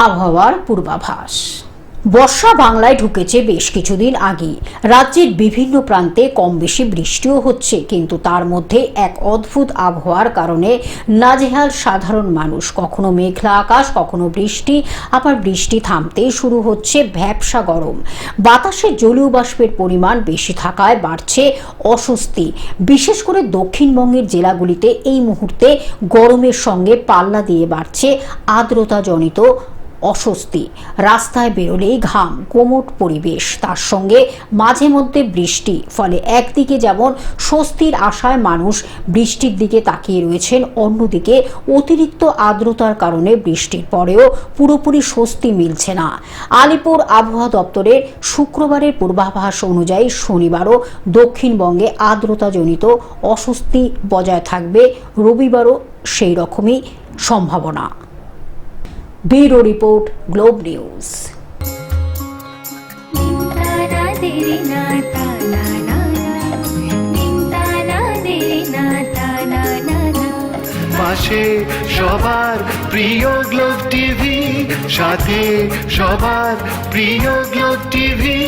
আবহাওয়ার পূর্বাভাস। বর্ষা বাংলায় ঢুকেছে বেশ কিছুদিন আগে। রাজ্যের বিভিন্ন প্রান্তে কম বেশি বৃষ্টিও হচ্ছে, কিন্তু তার মধ্যে এক অদ্ভুত আবহাওয়ার কারণে নাজেহাল সাধারণ মানুষ। কখনো মেঘলা আকাশ, কখনো বৃষ্টি, আবার বৃষ্টি থামতেই শুরু হচ্ছে ভ্যাপসা গরম। বাতাসে জলীয় বাষ্পের পরিমাণ বেশি থাকায় বাড়ছে অস্বস্তি। বিশেষ করে দক্ষিণবঙ্গের জেলাগুলিতে এই মুহূর্তে গরমের সঙ্গে পাল্লা দিয়ে বাড়ছে আর্দ্রতাজনিত অস্বস্তি। রাস্তায় বেরোলেই ঘাম, কোমট পরিবেশ, তার সঙ্গে মাঝে মধ্যে বৃষ্টি। ফলে একদিকে যেমন স্বস্তির আশায় মানুষ বৃষ্টির দিকে তাকিয়ে রয়েছেন, অন্যদিকে অতিরিক্ত আর্দ্রতার কারণে বৃষ্টির পরেও পুরোপুরি স্বস্তি মিলছে না। আলিপুর আবহাওয়া দপ্তরের শুক্রবারের পূর্বাভাস অনুযায়ী শনিবারও দক্ষিণবঙ্গে আর্দ্রতাজনিত অস্বস্তি বজায় থাকবে। রবিবারও সেই রকমই সম্ভাবনা। Bureau report, globe news. পাশে সবার প্রিয় গ্লোব টিভি, সাথে সবার প্রিয় গ্লোব টিভি।